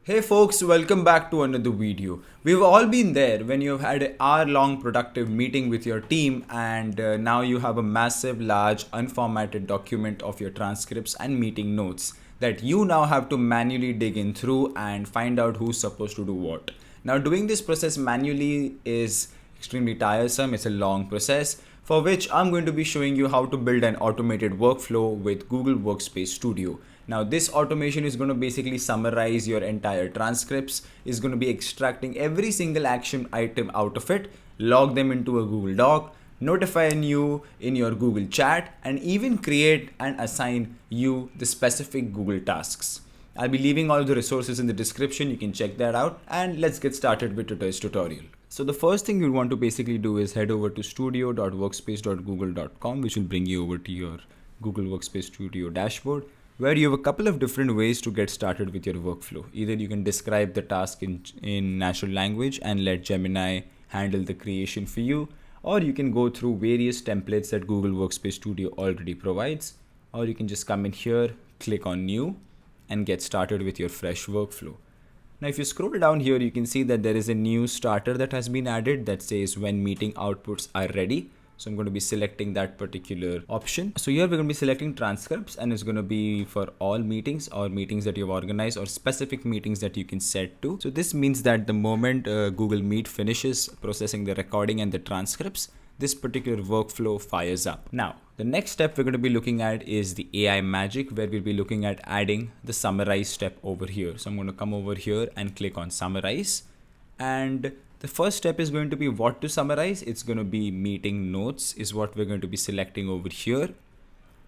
Hey folks, welcome back to another video. We've all been there when you've had an hour-long productive meeting with your team and now you have a massive, large, unformatted document of your transcripts and meeting notes that you now have to manually dig in through and find out who's supposed to do what. Now, doing this process manually is extremely tiresome. It's a long process for which I'm going to be showing you how to build an automated workflow with Google Workspace Studio. Now this automation is going to basically summarize your entire transcripts, is going to be extracting every single action item out of it, log them into a Google Doc, notifying you in your Google chat, and even create and assign you the specific Google tasks. I'll be leaving all the resources in the description, you can check that out, and let's get started with today's tutorial. So the first thing you'll want to basically do is head over to studio.workspace.google.com, which will bring you over to your Google Workspace Studio dashboard, where you have a couple of different ways to get started with your workflow. Either you can describe the task in natural language and let Gemini handle the creation for you, or you can go through various templates that Google Workspace Studio already provides, or you can just come in here, click on new, and get started with your fresh workflow. Now, if you scroll down here, you can see that there is a new starter that has been added that says when meeting outputs are ready. So I'm going to be selecting that particular option. So here we're going to be selecting transcripts, and it's going to be for all meetings or meetings that you've organized or specific meetings that you can set to. So this means that the moment Google Meet finishes processing the recording and the transcripts, this particular workflow fires up. Now, the next step we're going to be looking at is the AI magic, where we'll be looking at adding the summarize step over here. So I'm going to come over here and click on summarize, and the first step is going to be what to summarize. It's going to be meeting notes is what we're going to be selecting over here.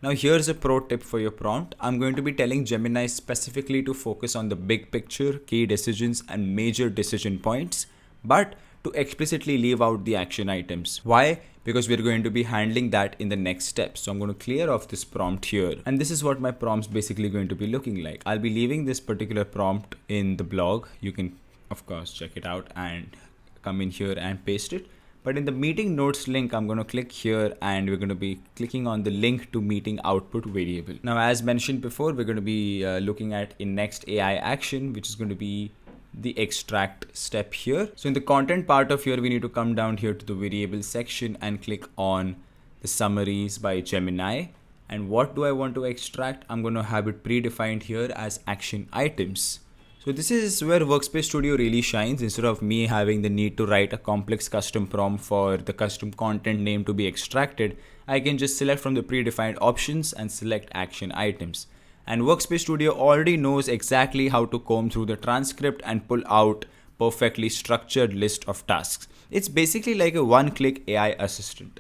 Now here's a pro tip for your prompt. I'm going to be telling Gemini specifically to focus on the big picture, key decisions and major decision points, but to explicitly leave out the action items. Why? Because we're going to be handling that in the next step. So I'm going to clear off this prompt here. And this is what my prompt's basically going to be looking like. I'll be leaving this particular prompt in the blog. You can of course check it out and come in here and paste it. But in the meeting notes link, I'm going to click here and we're going to be clicking on the link to meeting output variable. Now, as mentioned before, we're going to be looking at in next AI action, which is going to be the extract step here. So in the content part of here, we need to come down here to the variable section and click on the summaries by Gemini. And what do I want to extract? I'm going to have it predefined here as action items. So this is where Workspace Studio really shines. Instead of me having the need to write a complex custom prompt for the custom content name to be extracted, I can just select from the predefined options and select action items. And Workspace Studio already knows exactly how to comb through the transcript and pull out perfectly structured list of tasks. It's basically like a one-click AI assistant.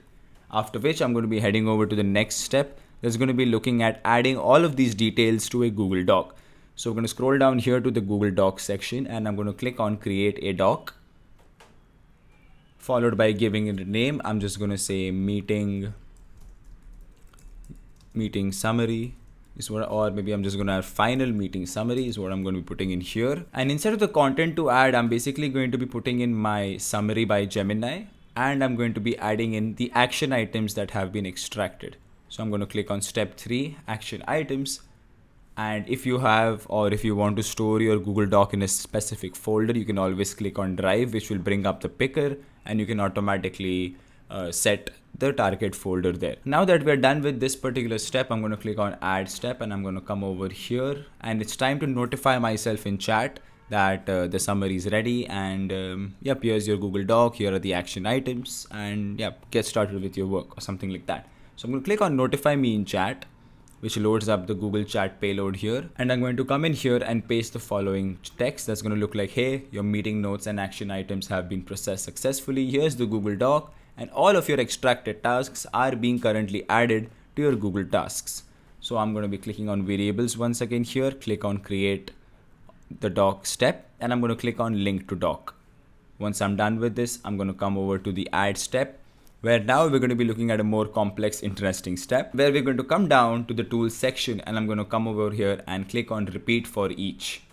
After which I'm going to be heading over to the next step. That's going to be looking at adding all of these details to a Google Doc. So we're going to scroll down here to the Google Docs section and I'm going to click on create a doc, followed by giving it a name. I'm just going to say meeting summary is what, or maybe I'm just going to have final meeting summary is what I'm going to be putting in here. And instead of the content to add, I'm basically going to be putting in my summary by Gemini, and I'm going to be adding in the action items that have been extracted. So I'm going to click on step 3, action items. And if you have, or if you want to store your Google Doc in a specific folder, you can always click on Drive, which will bring up the picker, and you can automatically set the target folder there. Now that we're done with this particular step, I'm going to click on Add Step, and I'm going to come over here, and it's time to notify myself in chat that the summary is ready, and yep, here's your Google Doc, here are the action items, and yep, get started with your work or something like that. So I'm going to click on Notify Me in Chat, which loads up the Google Chat payload here. And I'm going to come in here and paste the following text that's going to look like, hey, your meeting notes and action items have been processed successfully. Here's the Google Doc, and all of your extracted tasks are being currently added to your Google Tasks. So I'm going to be clicking on variables once again here, click on create the doc step, and I'm going to click on link to doc. Once I'm done with this, I'm going to come over to the add step, where now we're going to be looking at a more complex, interesting step, where we're going to come down to the tools section, and I'm going to come over here and click on repeat for each.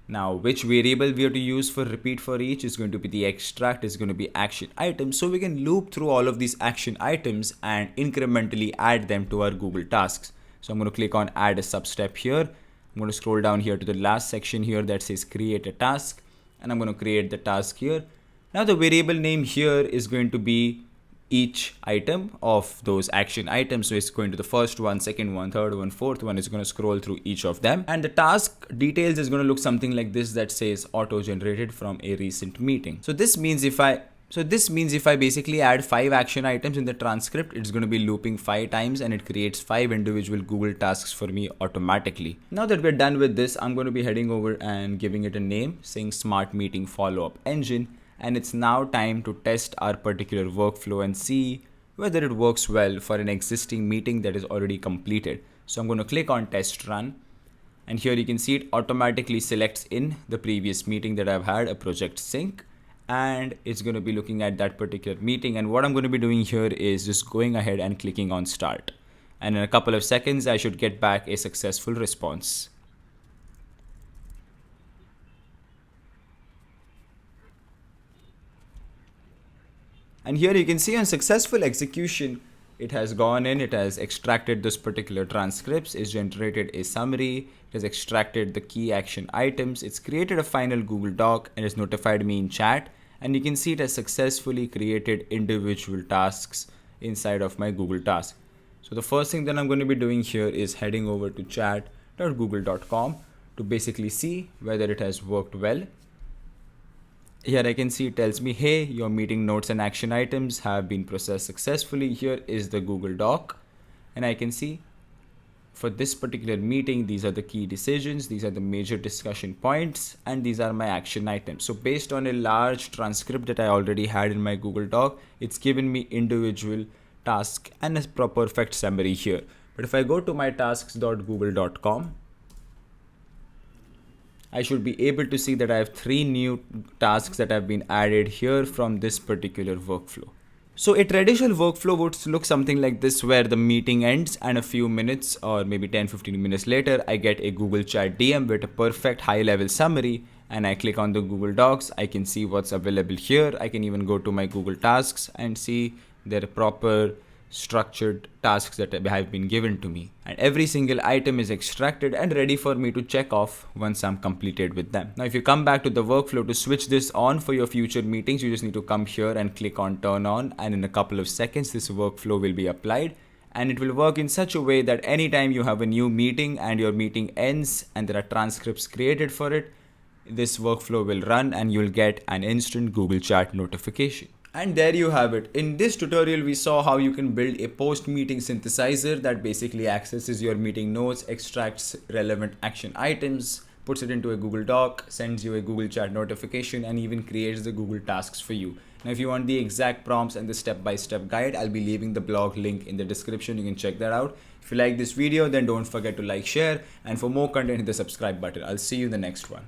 Now, which variable we are to use for repeat for each is going to be the extract, is going to be action items. So we can loop through all of these action items and incrementally add them to our Google Tasks. So I'm going to click on add a sub step here. I'm going to scroll down here to the last section here that says create a task, and I'm going to create the task here. Now the variable name here is going to be each item of those action items. So it's going to the first one, second one, third one, fourth one. It's going to scroll through each of them. And the task details is going to look something like this that says auto generated from a recent meeting. So this means if I basically add 5 action items in the transcript, it's going to be looping 5 times and it creates 5 individual Google tasks for me automatically. Now that we're done with this, I'm going to be heading over and giving it a name saying Smart Meeting Follow-up Engine. And it's now time to test our particular workflow and see whether it works well for an existing meeting that is already completed. So I'm going to click on test run. And here you can see it automatically selects in the previous meeting that I've had a project sync. And it's going to be looking at that particular meeting. And what I'm going to be doing here is just going ahead and clicking on start. And in a couple of seconds, I should get back a successful response. And here you can see on successful execution, it has gone in, it has extracted this particular transcripts, it's generated a summary, it has extracted the key action items, it's created a final Google Doc and it's notified me in chat. And you can see it has successfully created individual tasks inside of my Google task. So the first thing that I'm going to be doing here is heading over to chat.google.com to basically see whether it has worked well. Here I can see it tells me, hey, your meeting notes and action items have been processed successfully. Here is the Google Doc. And I can see for this particular meeting, these are the key decisions, these are the major discussion points, and these are my action items. So based on a large transcript that I already had in my Google Doc, it's given me individual tasks and a perfect summary here. But if I go to my tasks.google.com, I should be able to see that I have 3 new tasks that have been added here from this particular workflow. So a traditional workflow would look something like this, where the meeting ends and a few minutes or maybe 10-15 minutes later, I get a Google Chat DM with a perfect high-level summary, and I click on the Google Docs. I can see what's available here. I can even go to my Google Tasks and see their proper structured tasks that have been given to me, and every single item is extracted and ready for me to check off once I'm completed with them. Now if you come back to the workflow to switch this on for your future meetings, you just need to come here and click on turn on, and in a couple of seconds this workflow will be applied, and it will work in such a way that anytime you have a new meeting and your meeting ends and there are transcripts created for it, this workflow will run and you'll get an instant Google Chat notification. And there you have it. In this tutorial, we saw how you can build a post-meeting synthesizer that basically accesses your meeting notes, extracts relevant action items, puts it into a Google Doc, sends you a Google Chat notification, and even creates the Google Tasks for you. Now, if you want the exact prompts and the step-by-step guide, I'll be leaving the blog link in the description. You can check that out. If you like this video, then don't forget to like, share, and for more content, hit the subscribe button. I'll see you in the next one.